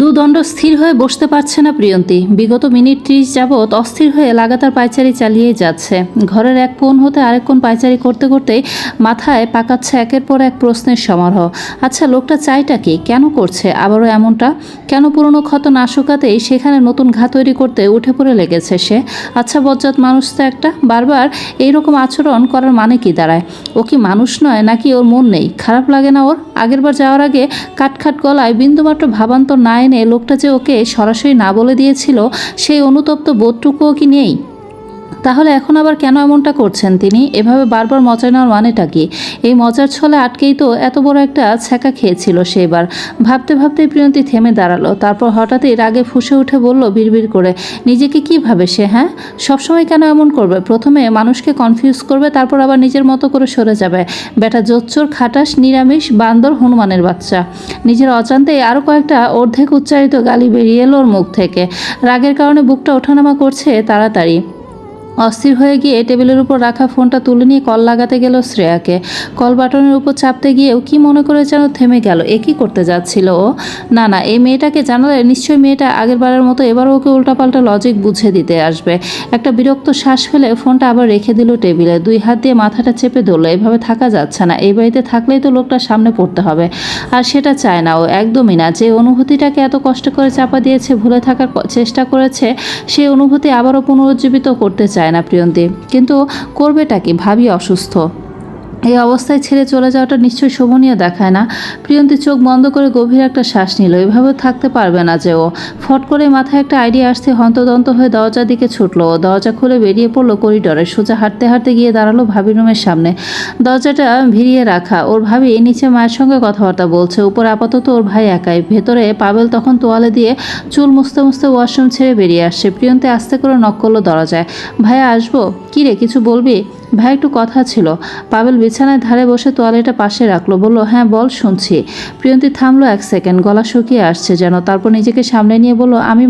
দুদণ্ড স্থির হয়ে বসতে পারছে না প্রিয়ন্তী। বিগত মিনিট 30 যাবৎ অস্থির হয়ে লাগাতার পায়চারি চালিয়েই যাচ্ছে। ঘরের এক কোণ হতে আরেক কোণ পায়চারি করতে করতেই মাথায় পাকাচ্ছে একের পর এক প্রশ্নের সমারোহ। আচ্ছা, লোকটা চাইটা কি? কেন করছে আবারও এমনটা? কেন পুরনো ক্ষত না শুকাতেই সেখানে নতুন ঘা তৈরি করতে উঠে পড়ে লেগেছে সে? আচ্ছা, বজ্জাত মানুষ তো একটা। বারবার এইরকম আচরণ করার মানে কি দাঁড়ায়? ও কি মানুষ নয়, নাকি ওর মন নেই? খারাপ লাগে না ওর? আগেরবার যাওয়ার আগে কাটখাট গলায় বিন্দুমাত্র ভাবান্তর না এনে লোকটা যে ওকে সরাসরি না বলে দিয়েছিল, সেই অনুতপ্ত বোধটুকুও কি নেই? তাহলে এখন আবার কেন এমনটা করছেন তিনি? এভাবে বারবার মজা নেওয়ার মানেটা কি? এই মজার ছলে আটকেই তো এত বড় একটা ছ্যাঁকা খেয়েছিল সেবার। ভাবতে ভাবতেই প্রিয়ন্তী থেমে দাঁড়ালো। তারপর হঠাৎই রাগে ফুঁসে উঠে বলল বিড়বিড় করে, নিজেকে কি ভাবে সে? হ্যাঁ, সবসময় কেন এমন করবে? প্রথমে মানুষকে কনফিউজ করবে, তারপর আবার নিজের মতো করে সরে যাবে। বেটা জোচ্চোর, খাটাস, নিরামিষ, বান্দর, হনুমানের বাচ্চা। নিজের অজান্তেই আরও কয়েকটা অর্ধেক উচ্চারিত গালি বেরিয়ে এলো ওর মুখ থেকে। রাগের কারণে বুকটা ওঠানামা করছে তাড়াতাড়ি। অস্থির হয়ে গিয়ে টেবিলের উপর রাখা ফোনটা তুলে নিয়ে কল লাগাতে গেল শ্রেয়াকে। কল বাটনের উপর চাপতে গিয়েও কি মনে করে যেন থেমে গেল। এ কী করতে যাচ্ছিল ও? না, এই মেয়েটাকে জানালে নিশ্চয়ই মেয়েটা আগের বারের মতো এবারও ওকে উল্টাপাল্টা লজিক বুঝে দিতে আসবে। একটা বিরক্ত শ্বাস ফেলে ফোনটা আবার রেখে দিল টেবিলে। 2 হাত দিয়ে মাথাটা চেপে ধরলো। এভাবে থাকা যাচ্ছে না। এই বাড়িতে থাকলেই তো লোকটার সামনে পড়তে হবে, আর সেটা চায় না ও, একদমই না। যে অনুভূতিটাকে এত কষ্ট করে চাপা দিয়েছে, ভুলে থাকার চেষ্টা করেছে, সেই অনুভূতি আবারও পুনরুজ্জীবিত করতে চায় না প্রিয়ন্তী। কিন্তু করবেটা কি? ভাবি অসুস্থ। এই অবস্থায় ছেড়ে চলে যাওয়াটা নিশ্চয়ই শোভনীয় দেখায় না। প্রিয়ন্তী চোখ বন্ধ করে গভীর একটা শ্বাস নিল। এভাবে থাকতে পারবে না যে ও। ফট করে মাথায় একটা আইডিয়া আসতে হন্তদন্ত হয়ে দরজার দিকে ছুটল। ও দরজা খুলে বেরিয়ে পড়লো করিডরে। সোজা হাঁটতে হাঁটতে গিয়ে দাঁড়ালো ভাবির রুমের সামনে। দরজাটা ভিড়িয়ে রাখা। ওর ভাবি নিচে মায়ের সঙ্গে কথাবার্তা বলছে। উপরে আপাতত ওর ভাই একাই। ভেতরে পাবেল তখন তোয়ালে দিয়ে চুল মুছতে মুছতে ওয়াশরুম ছেড়ে বেরিয়ে আসছে। প্রিয়ন্তী আস্তে করে নক করলো দরজায়। ভাইয়া, আসবো? কি রে, কিছু বলবি? ভাই, একটু কথা ছিল। পাবেল বিছানায় ধারে বসে তোয়ালেটা পাশে রাখলো। বলল, হ্যাঁ বল, শুনছি। প্রিয়ন্তী থামলো 1 সেকেন্ড, গলা শুকিয়ে আসছে যেন। তারপর নিজেকে সামনে নিয়ে বলল, আমি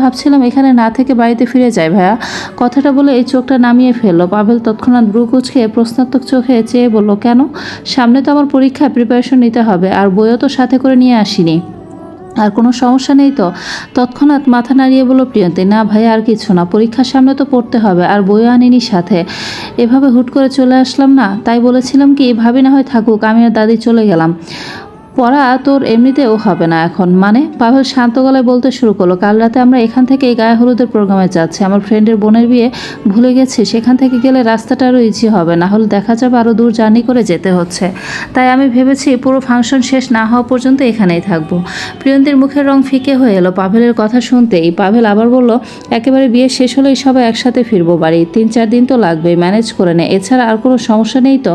ভাবছিলাম এখানে না থেকে বাড়িতে ফিরে যাই ভাইয়া। কথাটা বলে এই চোখটা নামিয়ে ফেললো। পাবেল তৎক্ষণাৎ ব্রু কুঁচকে প্রশ্নাত্মক চোখে চেয়ে বলল, কেন? সামনে তো আমার পরীক্ষা, প্রিপারেশন নিতে হবে, আর বইও তো সাথে করে নিয়ে আসিনি। আর কোনো সমস্যা নেই তো? তৎক্ষণাৎ মাথা নাড়িয়ে বলল প্রিয়ন্তী, না ভাই, আর কিছু না। পরীক্ষার সামনে তো পড়তে হবে, আর বইও আনিনি সাথে। এভাবে হুট করে চলে আসলাম না, তাই বলেছিলাম কি ভাবি না হয় থাকুক, আমি আর দাদি চলে গেলাম। পড়া তোর এমনিতেও হবে না এখন। মানে? পাভেল শান্ত গলায় বলতে শুরু করলো, কাল রাতে আমরা এখান থেকে গায়ে হলুদের প্রোগ্রামে যাচ্ছি। আমার ফ্রেন্ডের বোনের বিয়ে, ভুলে গেছি। সেখান থেকে গেলে রাস্তাটা আরও ইজি হবে, না হলে দেখা যাবে আরও দূর জার্নি করে যেতে হচ্ছে। তাই আমি ভেবেছি পুরো ফাংশন শেষ না হওয়া পর্যন্ত এখানেই থাকবো। প্রিয়ন্তীর মুখের রং ফিকে হয়ে এলো পাভেলের কথা শুনতেই। পাভেল আবার বলল, একেবারে বিয়ে শেষ হলেই সবাই একসাথে ফিরবো বাড়ি। 3-4 দিন তো লাগবেই, ম্যানেজ করে নে। এছাড়া আর কোনো সমস্যা নেই তো?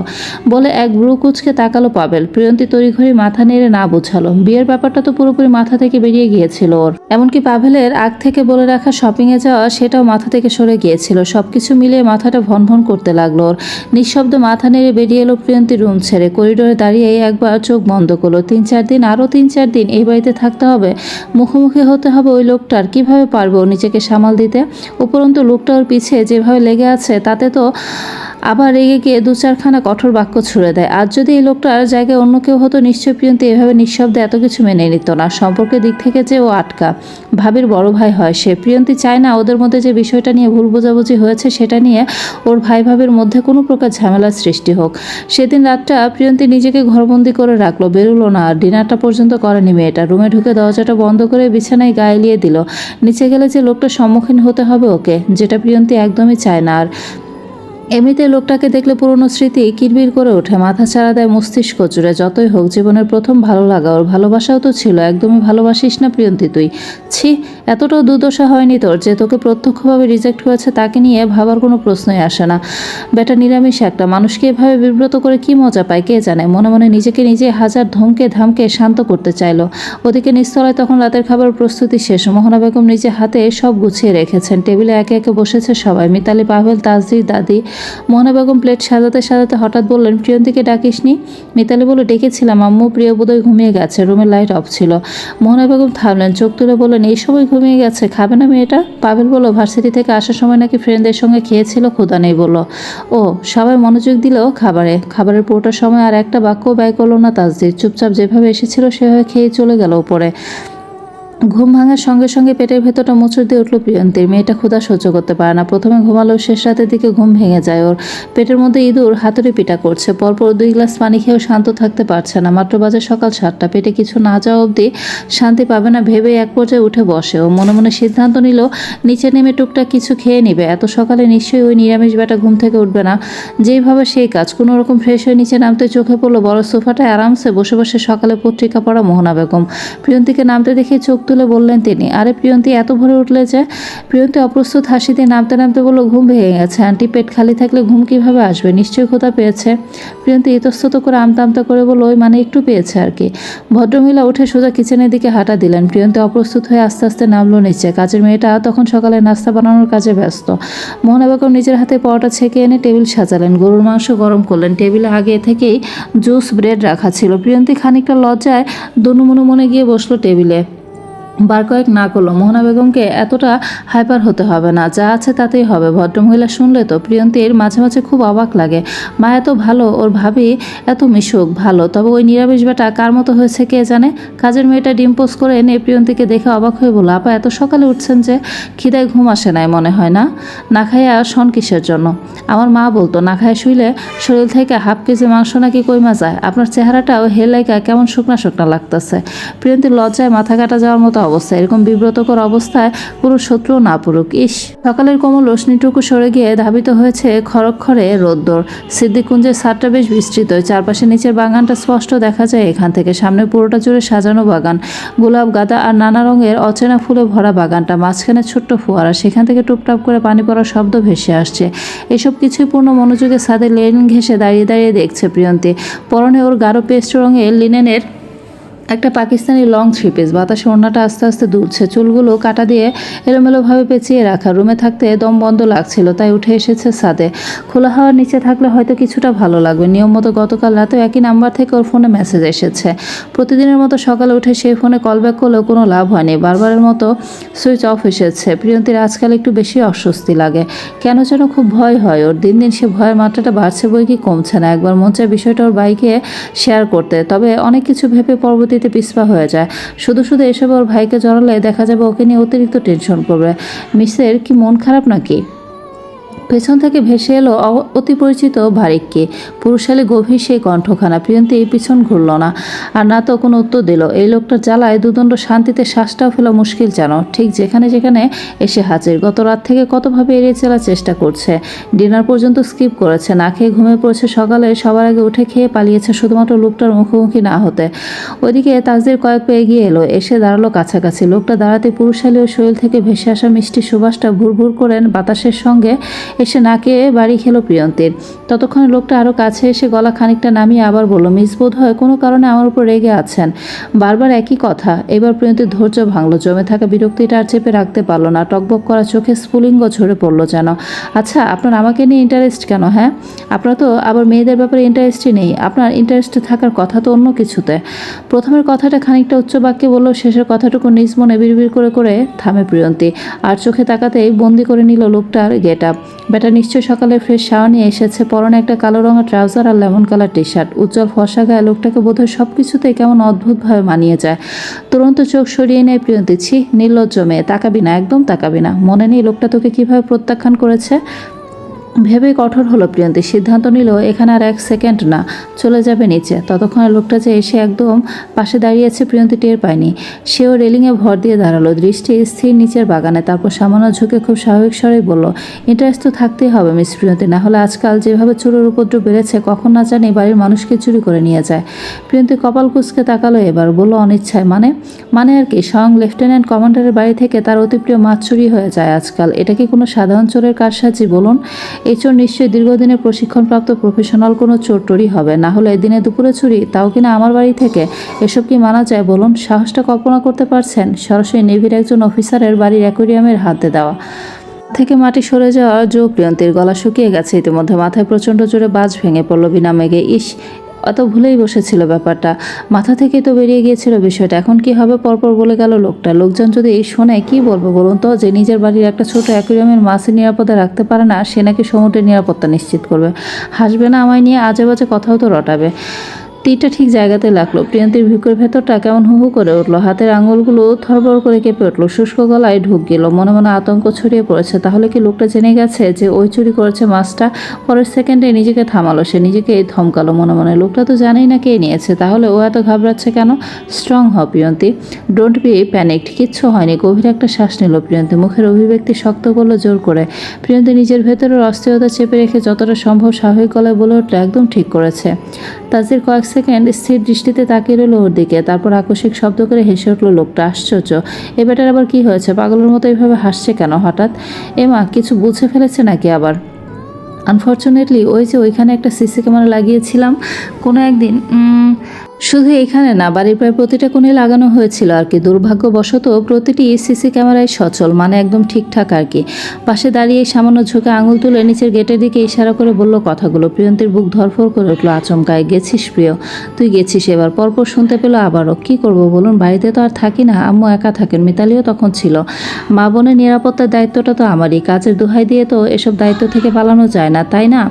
বলে এক ব্রু কুচকে তাকালো পাভেল। প্রিয়ন্তী তড়িঘড়ি মাথা নেড়ে না বোঝালো। বিয়ের ব্যাপারটা তো পুরোপুরি মাথা থেকে বেরিয়ে গিয়েছিল ওর। এমনকি পাভেলের আগ থেকে বলে রাখা শপিংয়ে যাওয়া, সেটাও মাথা থেকে সরে গিয়েছিল। সবকিছু মিলিয়ে মাথাটা ভনভন করতে লাগলো ওর। নিঃশব্দে মাথা নেড়ে বেরিয়ে এলো প্রিয়ন্তী রুম ছেড়ে। করিডোরে দাঁড়িয়ে একবার চোখ বন্ধ করলো। 3-4 দিন, আরও 3-4 দিন এই বাড়িতে থাকতে হবে, মুখোমুখি হতে হবে ওই লোকটার। কিভাবে পারবে ও নিজেকে সামাল দিতে? উপরন্তু লোকটা ওর পিছে যেভাবে লেগে আছে, তাতে তো আবার রেগে গিয়ে 2-4খানা কঠোর বাক্য ছুড়ে দেয়। আজ যদি এই লোকটার জায়গায় অন্য কেউ হতো, নিশ্চয় প্রিয়ন্তী এভাবে নিঃশব্দে এত কিছু মেনে নিত না। সম্পর্কের দিক থেকে যে ও আটকা, ভাবির বড় ভাই হয় সে। প্রিয়ন্তী চায় না ওদের মধ্যে যে বিষয়টা নিয়ে ভুল বোঝাবুঝি হয়েছে, সেটা নিয়ে ওর ভাই ভাবির মধ্যে কোনো প্রকার ঝামেলার সৃষ্টি হোক। সেদিন রাতটা প্রিয়ন্তী নিজেকে ঘরবন্দি করে রাখলো, বেরোলো না। আর ডিনারটা পর্যন্ত করেনি মেয়েটা। রুমে ঢুকে দরজাটা বন্ধ করে বিছানায় গায়ে লিয়ে দিল। নিচে গেলে যে লোকটার সম্মুখীন হতে হবে ওকে, যেটা প্রিয়ন্তী একদমই চায় না। আর এমনিতে লোকটাকে দেখলে পুরনো স্মৃতি কিরবির করে ওঠে, মাথা ছাড়া দেয় মস্তিষ্ক জুড়ে। যতই হোক জীবনের প্রথম ভালো লাগা ওর। ভালোবাসাও তো ছিল। একদমই ভালোবাসিস না প্রিয়ন্তী তুই? ছি, এতটাও দুর্দশা হয়নি তোর যে তোকে প্রত্যক্ষভাবে রিজেক্ট করেছে তাকে নিয়ে ভাবার কোনো প্রশ্নই আসে না। বেটা নিরামিষ একটা। মানুষকে এভাবে বিব্রত করে কি মজা পায় কে জানে। মনে মনে নিজেকে নিজে হাজার ধমকে ধামকে শান্ত করতে চাইলো। ওদিকে নিস্তলায় তখন রাতের খাবার প্রস্তুতি শেষ। মোহনা বেগম নিজে হাতে সব গুছিয়ে রেখেছেন। টেবিলে একে একে বসেছে সবাই। মিতালি, পাভেল, তাজদির, দাদি। মোহনা বেগম প্লেট সাজাতে সাজাতে হঠাৎ বললেন, প্রিয়ন্তীকে ডাকিসনি? মিতালি বলে, ডেকেছিলাম আম্মু, প্রিয় বোধহয় ঘুমিয়ে গেছে। রুমের লাইট অফ ছিল। মোহনা বেগম থামলেন, চোখ তুলে বললেন, এই সময় ঘুমিয়ে গেছে? খাবে না মেয়েটা? পাভেল বলল, ভার্সিটি থেকে আসার সময় নাকি ফ্রেন্ডদের সঙ্গে খেয়েছিল, ক্ষুধা নেই বলল। ও, সবাই মনোযোগ দিল খাবারের পুরোটা সময় আর একটা বাক্য ব্যয় করলো না তাজদির। চুপচাপ যেভাবে এসেছিল সেভাবে খেয়ে চলে গেল উপরে। ঘুম ভাঙার সঙ্গে সঙ্গে পেটের ভেতরটা মোচড় দিয়ে উঠল প্রিয়ন্তীর। মেয়েটা ক্ষুধা সহ্য করতে পারে না। প্রথমে ঘুমালো, শেষ রাতের দিকে ঘুম ভেঙে যায় ওর। পেটের মধ্যে ইঁদুর হাতুড়ি পিটা করছে। পরপর 2 গ্লাস পানি খেয়েও শান্ত থাকতে পারছে না। মাত্র বাজে সকাল 7টা। পেটে কিছু না যাওয়া অবধি শান্তি পাবে না ভেবে এক পর্যায়ে উঠে বসে। ও মনে মনে সিদ্ধান্ত নিল নিচে নেমে টুকটাক কিছু খেয়ে নিবে। এত সকালে নিশ্চয়ই ওই নিরামিষ বেটা ঘুম থেকে উঠবে না। যেইভাবে সেই কাজ। কোনো রকম ফ্রেশ হয়ে নিচে নামতে চোখে পড়লো বড় সোফাটায় আরামসে বসে বসে সকালে পত্রিকা পড়া মোহনা বেগম। প্রিয়ন্তীকে নামতে দেখে চোখ তুলে বললেন তিনি, আরে প্রিয়ন্তী এত ভোরে উঠলে যে? প্রিয়ন্তী অপ্রস্তুত হাসি দিয়ে নামতে নামতে বলল, ঘুম ভেঙে গেছে আন্টি। পেট খালি থাকলে ঘুম কিভাবে আসবে? নিশ্চয়ই ক্ষুধা পেয়েছে। প্রিয়ন্তী ইতস্তত করে আমতা আমতা করে বলল, ওই মানে একটু পেয়েছে আর কি। ভদ্রমহিলা উঠে সোজা কিচেনের দিকে হাঁটা দিলেন। প্রিয়ন্তী অপ্রস্তুত হয়ে আস্তে আস্তে নামলো নিচে। কাজের মেয়েটা তখন সকালে নাস্তা বানানোর কাজে ব্যস্ত। মোহনা বেগম নিজের হাতে পরোটা ছেঁকে এনে টেবিল সাজালেন। গরুর মাংস গরম করলেন। টেবিলে আগে থেকেই জুস ব্রেড রাখা ছিল। প্রিয়ন্তী খানিকটা লজ্জায় দনুমনু মনে গিয়ে বসলো টেবিলে। বার কয়েক না করলো। মোহনা বেগমকে এতটা হাইপার হতে হবে না, যা আছে তাতেই হবে। ভদ্রমহিলা শুনলে তো প্রিয়ন্তীর মাঝে মাঝে খুব অবাক লাগে। মা এত ভালো, ওর ভাবি এত মিশুক, ভালো, তবে ওই নিরামিষ বেটা কার মতো হয়েছে কে জানে। কাজের মেয়েটা ডিম পোস্ট করে এনে প্রিয়ন্তীকে দেখে অবাক হয়ে বলল, আপা এত সকালে উঠছেন যে? খিদায় ঘুম আসে নাই মনে হয় না? না খাইয়া শন কিসের জন্য? আমার মা বলতো না খাইয়া শুইলে শরীর থেকে হাফ কেজি মাংস নাকি কইমা যায়। আপনার চেহারাটাও হেলাইকা কেমন শুকনা শুকনা লাগতেছে। প্রিয়ন্তীর লজ্জায় মাথা কাটা যাওয়ার মতো অবস্থা। এরকম বিব্রতকর অবস্থায় পুরো শত্রু না পড়ুক। ইস, সকালের কোমল রশ্মিটুকু সরে গিয়ে ধাবিত হয়েছে খরক্ষরে রোদ্দুর। সিদ্দিকুঞ্জের ছাদটা বেশ বিস্তৃত। চারপাশে নিচের বাগানটা স্পষ্ট দেখা যায় এখান থেকে। সামনে পুরোটা জুড়ে সাজানো বাগান, গোলাপ, গাঁদা আর নানা রঙের অচেনা ফুলে ভরা বাগানটা। মাঝখানে ছোট্ট ফোয়ারা, সেখান থেকে টুপটাপ করে পানি পড়ার শব্দ ভেসে আসছে। এসব কিছুই পূর্ণ মনোযোগে ছাদে লেন ঘেঁষে দাঁড়িয়ে দাঁড়িয়ে দেখছে প্রিয়ন্তী। পরনে ওর গাঢ় পেস্ট রঙের লিনেনের একটা পাকিস্তানি লং 3 পিস। বাতাসে ওড়নাটা আস্তে আস্তে দুলছে। চুলগুলো কাটা দিয়ে এলোমেলোভাবে পেঁচিয়ে রাখা। রুমে থাকতে দম বন্ধ লাগছিল, তাই উঠে এসেছে ছাদে। খোলা হাওয়ার নিচে থাকলে হয়তো কিছুটা ভালো লাগবে। নিয়ম মতো গতকাল রাতেও একই নাম্বার থেকে ওর ফোনে মেসেজ এসেছে। প্রতিদিনের মতো সকালে উঠে সেই ফোনে কল ব্যাক করলেও কোনো লাভ হয়নি। বারবারের মতো সুইচ অফ এসেছে। প্রিয়ন্তীর আজকাল একটু বেশি অস্বস্তি লাগে। কেন যেন খুব ভয় হয় ওর। দিন দিন সে ভয়ের মাত্রাটা বাড়ছে বই কি কমছে না। একবার মন চায় বিষয়টা ওর ভাইকে শেয়ার করতে, তবে অনেক কিছু ভেবে পরবর্তীতে পিছপা হয়ে যায়। শুধু শুধু এসব ওর ভাইকে জড়ালে দেখা যাবে ওকে নিয়ে অতিরিক্ত টেনশন করবে। মিসের কি মন খারাপ নাকি? পেছন থেকে ভেসে এলো অতি পরিচিত ভারিককে। পুরুষালী গভীর সেই কণ্ঠখানা। প্রিয়ন্তী পিছন ঘুরল না, আর না তো কোনো উত্তর দিল। এই লোকটার জ্বালায় দুদণ্ড শান্তিতে শ্বাসটাও ফেলা মুশকিল যেন। ঠিক যেখানে যেখানে এসে হাজির। গত রাত থেকে কতভাবে এড়িয়ে চলার চেষ্টা করছে। ডিনার পর্যন্ত স্কিপ করেছে, না খেয়ে ঘুমিয়ে পড়েছে। সকালে সবার আগে উঠে খেয়ে পালিয়েছে শুধুমাত্র লোকটার মুখোমুখি না হতে। ওইদিকে তাজদের কয়েক পা এগিয়ে এলো, এসে দাঁড়ালো কাছাকাছি। লোকটা দাঁড়াতে পুরুষালী ও শরীর থেকে ভেসে আসা মিষ্টি সুবাসটা ভুর ভুর করেন বাতাসের সঙ্গে এসে নাকে বাড়ি খেলো প্রিয়ন্তীর। ততক্ষণে লোকটা আরও কাছে এসে গলা খানিকটা নামিয়ে আবার বলল, মিস বোধ হয় কোনো কারণে আমার উপর রেগে আছেন। বারবার একই কথা। এবার প্রিয়ন্তীর ধৈর্য ভাঙল। জমে থাকা বিরক্তিটা আর চেপে রাখতে পারলো না। টকবক করা চোখে স্ফুলিঙ্গ ঝরে পড়লো যেন। আচ্ছা, আপনার আমাকে নিয়ে ইন্টারেস্ট কেন? হ্যাঁ, আপনার তো আবার মেয়েদের ব্যাপারে ইন্টারেস্টই নেই। আপনার ইন্টারেস্ট থাকার কথা তো অন্য কিছুতে। প্রথমের কথাটা খানিকটা উচ্চ বাক্যে বলল, শেষের কথাটুকু নিজ মনে বিড়বিড় করে করে থামে প্রিয়ন্তী। আর চোখে তাকাতেই বন্দি করে নিল লোকটার গেট আপ। বেটা নিশ্চয় সকালে ফ্রেশ শাওয়ার নিয়ে এসেছে। পরনে একটা কালো রঙের ট্রাউজার আর লেমন কালার টি শার্ট। উজ্জ্বল ফর্সা গায়ে লোকটাকে বোধহয় সব কিছুতেই কেমন অদ্ভুতভাবে মানিয়ে যায়। তুরন্ত চোখ সরিয়ে নেয় প্রিয়ন্তী। ছি, নির্লজ্জ মেয়ে, তাকাবি না, একদম তাকাবি না। মনে নেই লোকটা তোকে কিভাবে প্রত্যাখ্যান করেছে? ভেবেই কঠোর হলো প্রিয়ন্তী। সিদ্ধান্ত নিল এখানে আর 1 সেকেন্ড না, চলে যাবে নিচে। ততক্ষণে লোকটা যে এসে একদম পাশে দাঁড়িয়েছে প্রিয়ন্তী টের পায়নি। সেও রেলিংয়ে ভর দিয়ে দাঁড়ালো, দৃষ্টি স্থির নিচের বাগানে। তারপর সামান্য ঝুঁকে খুব স্বাভাবিক স্বরেই বলল, ইন্টারেস্ট তো থাকতেই হবে মিস প্রিয়ন্তী, না হলে আজকাল যেভাবে চোরের উপদ্রব বেড়েছে কখন না জানি বাড়ির মানুষকে চুরি করে নিয়ে যায়। প্রিয়ন্তী কপাল কুঁচকে তাকালো এবার। বলল, অনিচ্ছায় মানে? মানে আর কি? স্বয়ং লেফটেন্যান্ট কমান্ডারের বাড়ি থেকে তার অতি প্রিয় মাছ চুরি হয়ে যায় আজকাল। এটা কি কোনো সাধারণ চোরের কারসাজি বলুন? এই চোর নিশ্চয়ই দীর্ঘদিনের প্রশিক্ষণপ্রাপ্ত প্রফেশনাল কোনো চোর টোরই হবে, না হলে দিনে দুপুরে চুরি, তাও কিনা আমার বাড়ি থেকে। এসব কি মানা যায় বলুন? সাহসটা কল্পনা করতে পারছেন? সরাসরি নেভির একজন অফিসারের বাড়ির অ্যাকোয়ারিয়ামের হাতে দেওয়া। থেকে মাটি সরে যাওয়া জো প্রিয়ন্তীর গলা শুকিয়ে গেছে ইতিমধ্যে। মাথায় প্রচণ্ড জোরে বাজ ভেঙে পড়ল বিনা মেঘে। ইস, অত ভুলেই বসেছিল ব্যাপারটা। মাথা থেকেই তো বেরিয়ে গিয়েছিল বিষয়টা। এখন কি হবে? পরপর বলে গেল লোকটা। লোকজন যদি এই শোনে কি বলবো বলুন তো? যে নিজের বাড়ির একটা ছোট অ্যাকুরিয়ামের মাছের নিরাপদে রাখতে পারে না, সে নাকি সমুদ্রের নিরাপত্তা নিশ্চিত করবে। হাসবে না আমায় নিয়ে? আজে বাজে কথাও তো রটাবে। তীরটা ঠিক জায়গাতে লাগলো। প্রিয়ন্তীর ভিকুর ভেতরটা কেমন হু হু করে উঠলো, হাতের আঙুলগুলো থরবর করে কেঁপে উঠলো, শুষ্ক গলায় ঢুক গেল। মনে মনে আতঙ্ক ছড়িয়ে পড়েছে। তাহলে কি লোকটা জেনে গেছে যে ওই চুরি করেছে মাছটা? পরের সেকেন্ডে নিজেকে থামালো, সে নিজেকে ধমকালো মনে মনে, লোকটা তো জানেই না কে নিয়েছে, তাহলে ও এত ঘাবড়াচ্ছে কেন? স্ট্রং হ প্রিয়ন্তী, ডোন্ট বি প্যানিকড। কিচ্ছু হয়নি। গভীর একটা শ্বাস নিল প্রিয়ন্তী, মুখের অভিব্যক্তি শক্ত করলো জোর করে। প্রিয়ন্তী নিজের ভেতরের অস্থিরতা চেপে রেখে যতটা সম্ভব স্বাভাবিক গলায় বলে উঠলো, একদম ঠিক করেছে। তাজির কয়েক সেকেন্ড স্থির দৃষ্টিতে তাকিয়ে রইল ওর দিকে, তারপর আকস্মিক শব্দ করে হেসে উঠল লোকটা। আশ্চর্য, এ বেটার আবার কি হয়েছে? পাগলের মতো এইভাবে হাসছে কেন হঠাৎ? এমা কিছু বুঝে ফেলেছে নাকি আবার? আনফর্চুনেটলি ওই যে ওইখানে একটা সিসি ক্যামেরা লাগিয়েছিলাম কোনো একদিন, শুধু এখানে না, বাড়ির প্রায় প্রতিটা কোণে লাগানো হয়েছিল আর কি। দুর্ভাগ্যবশত প্রতিটি সিসি ক্যামেরায় সচল, মানে একদম ঠিকঠাক আর কি। পাশে দাঁড়িয়ে সামান্য ঝুঁকে আঙুল তুলে নিচের গেটের দিকে ইশারা করে বলল কথাগুলো। প্রিয়ন্তীর বুক ধরফর করে উঠলো আচমকায়। গেছিস প্রিয়, তুই গেছিস? এবার পরপর শুনতে পেলো আবারও। কি করব বলুন, বাড়িতে তো আর থাকি না, আম্মু একা থাকেন, মিতালিও তখন ছিল। মা বোনের নিরাপত্তার দায়িত্বটা তো আমারই, কাজের দোহাই দিয়ে তো এসব দায়িত্ব থেকে পালানো যায় না, তাই না?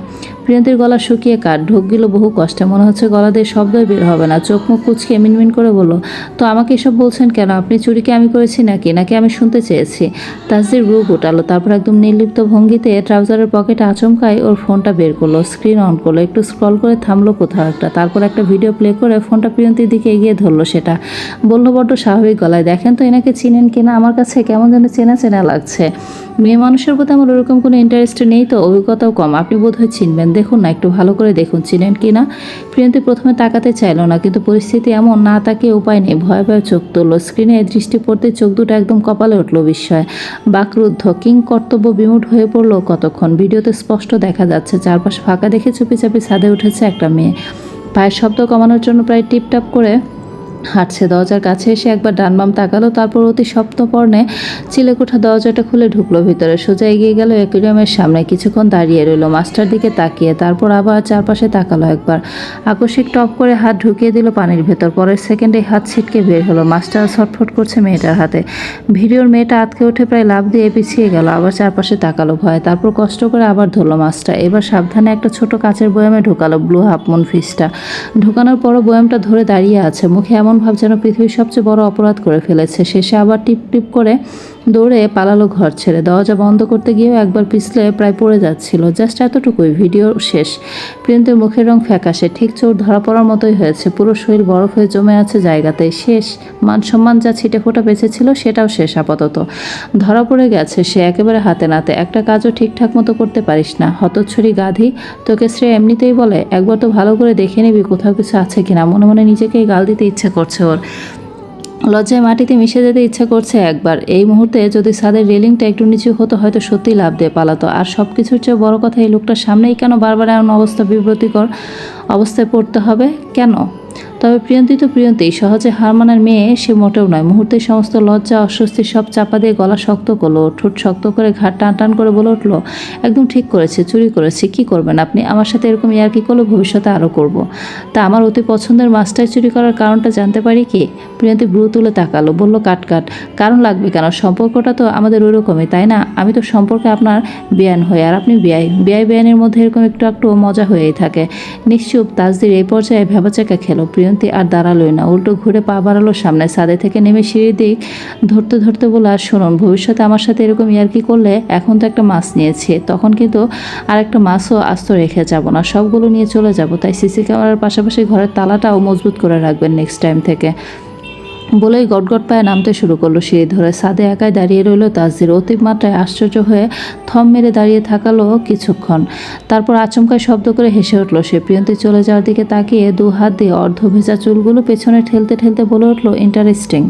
প্রিয়ন্তীর গলা শুকিয়ে কাঠ, ঢোক গেল বহু কষ্টে, মনে হচ্ছে গলা দিয়ে শব্দই বের হবে না। চোখ মুখ কুচকে মিনমিন করে বলল, তো আমাকে এসব বলছেন কেন? আপনি চুরিকে আমি করেছি নাকি নাকি আমি শুনতে চেয়েছি? তাসজির রূপ উঠালো, তারপর একদম নির্লিপ্ত ভঙ্গিতে ট্রাউজারের পকেটে আচমকায় ওর ফোনটা বের করলো, স্ক্রিন অন করলো, একটু স্ক্রল করে থামলো কোথাও একটা, তারপর একটা ভিডিও প্লে করে ফোনটা প্রিয়ন্তীর দিকে এগিয়ে ধরলো। সেটা বলল বড্ড স্বাভাবিক গলায়, দেখেন তো এনাকে চিনেন কিনা? আমার কাছে কেমন যেন চেনা চেনা লাগছে। মেয়ে মানুষের প্রতি আমার ওরকম কোনো ইন্টারেস্ট নেই তো, অভিজ্ঞতাও কম। আপনি বোধহয় চিনবেন, দেখুন না, একটু ভালো করে দেখুন, চিনেন কি না? প্রিয়ন্তী প্রথমে তাকাতে চাইলো না, কিন্তু পরিস্থিতি এমন, না তাকিয়ে উপায় নেই। ভয়ে ভয়ে চোখ তুললো। স্ক্রিনে দৃষ্টি পড়তে চোখ দুটো একদম কপালে উঠলো বিস্ময়। বাকরুদ্ধ কিং কর্তব্য বিমূঢ় হয়ে পড়লো কতক্ষণ। ভিডিওতে স্পষ্ট দেখা যাচ্ছে চারপাশ ফাঁকা দেখে চুপি চাপি ছাদে উঠেছে একটা মেয়ে। পায়ের শব্দ কমানোর জন্য প্রায় টিপটাপ করে হাঁটছে। দরজার কাছে এসে একবার ডান বাম তাকালো, তারপর অতি সপ্তপর্ণে চিলেকোঠা দরজাটা খুলে ঢুকলো ভিতরে। সোজা এগিয়ে গেল অ্যাকুয়ারিয়ামের সামনে, কিছুক্ষণ দাঁড়িয়ে রইল মাছটার দিকে তাকিয়ে, তারপর আবার চারপাশে তাকালো একবার। আকস্মিক টপ করে হাত ঢুকিয়ে দিল পানির ভেতর। পরের সেকেন্ডে হাত ছিটকে বের হলো। মাছটা ছটফট করছে মেয়েটার হাতে। ভিডিওর মেয়েটা আটকে উঠে প্রায় লাফ দিয়ে পিছিয়ে গেল, আবার চারপাশে তাকালো ভয়ে, তারপর কষ্ট করে আবার ধরলো মাছটা। এবার সাবধানে একটা ছোট কাচের বয়ামে ঢোকালো ব্লু হাফমুন ফিশটা। ঢোকানোর পরও বয়ামটা ধরে দাঁড়িয়ে আছে, মুখে এমন ভাব যেন পৃথিবীর সবচেয়ে বড় অপরাধ করে ফেলেছে। শেষে আবার টিপ টিপ করে দৌড়ে পালালো ঘর ছেড়ে। দরজা বন্ধ করতে গিয়েও একবার পিছলে প্রায় পড়ে যাচ্ছিল। জাস্ট এতটুকুই, ভিডিও শেষ। প্রিয়ন্তীর মুখের রং ফ্যাকাশে, ঠিক চোর ধরা পড়ার মতোই হয়েছে। পুরো শরীর বরফ হয়ে জমে আছে জায়গাতে। শেষ, মান সম্মান যা ছিটে ফোটা বেঁচেছিল সেটাও শেষ আপাতত। ধরা পড়ে গেছে সে একেবারে হাতে নাতে। একটা কাজও ঠিকঠাক মতো করতে পারিস না, হতচ্ছরি গাধি। তোকে শ্রেয় এমনিতেই বলে, একবার তো ভালো করে দেখে নিবি কোথাও কিছু আছে কিনা। মনে মনে নিজেকেই গাল দিতে ইচ্ছে করছে ওর। লজ্জায় মাটিতে মিশে যেতে ইচ্ছা করছে একবার। এই মুহূর্তে যদি ছাদের রেলিংটা একটু নিচু হতো, হয়তো সত্যিই লাভ দিয়ে পালাতো। আর সব কিছুর চেয়ে বড় কথা, এই লোকটার সামনেই কেন বারবার এমন বিব্রতিকর অবস্থায় পড়তে হবে কেন? তবে প্রিয়ন্তী তো প্রিয়ন্তী, সহজে হার মানার মেয়ে সে মোটেও নয়। মুহূর্তে সমস্ত লজ্জা অস্বস্তি সব চাপা দিয়ে গলা শক্ত করলো, ঠোঁট শক্ত করে ঘাট টান টান করে বলে উঠলো, একদম ঠিক করেছে, চুরি করেছি। কি করবেন আপনি? আমার সাথে এরকম ইয়ার্কি করলে ভবিষ্যতে আরও করব। তা আমার অতি পছন্দের মাছটাই চুরি করার কারণটা জানতে পারি কি? প্রিয়ন্তী ব্রু তুলে তাকালো, বলল, কাট কাট, কারণ লাগবে কেন? সম্পর্কটা তো আমাদের ওই রকমই, তাই না? আমি তো সম্পর্কে আপনার বেয়ান হই, আর আপনি বেয়াই। বেয়ানের মধ্যে এরকম একটু একটু মজা হয়েই থাকে। নিশ্চুপ তাসদির এই পর্যায়ে ভেবাচাকা খেলো। প্রিয়ন্তী আর দাঁড়ালোই না, উল্টো ঘুরে পা বাড়ালো সামনে। ছাদে থেকে নেমে সিঁড়ির দিক ধরতে ধরতে বলে, আর শুনুন, ভবিষ্যতে আমার সাথে এরকম ইয়ার্কি করলে, এখন তো একটা মাছ নিয়েছি, তখন কিন্তু আর একটা মাছও আস্ত রেখে যাব না, সবগুলো নিয়ে চলে যাব। তাই সিসি ক্যামেরার পাশাপাশি ঘরের তালাটাও মজবুত করে রাখবেন নেক্সট টাইম থেকে। বলেই গটগট পায়ে নামতে শুরু করলো সিঁড়ি ধরে। ছাদে একাই দাঁড়িয়ে রইল তাসজির, অতিমাত্রায় আশ্চর্য হয়ে থম মেরে দাঁড়িয়ে থাকালো কিছুক্ষণ। তারপর আচমকায় শব্দ করে হেসে উঠল সে। প্রিয়ন্তী চলে যাওয়ার দিকে তাকিয়ে দু হাত দিয়ে অর্ধ ভেজা চুলগুলো পেছনে ঠেলতে ঠেলতে বলে উঠল, ইন্টারেস্টিং।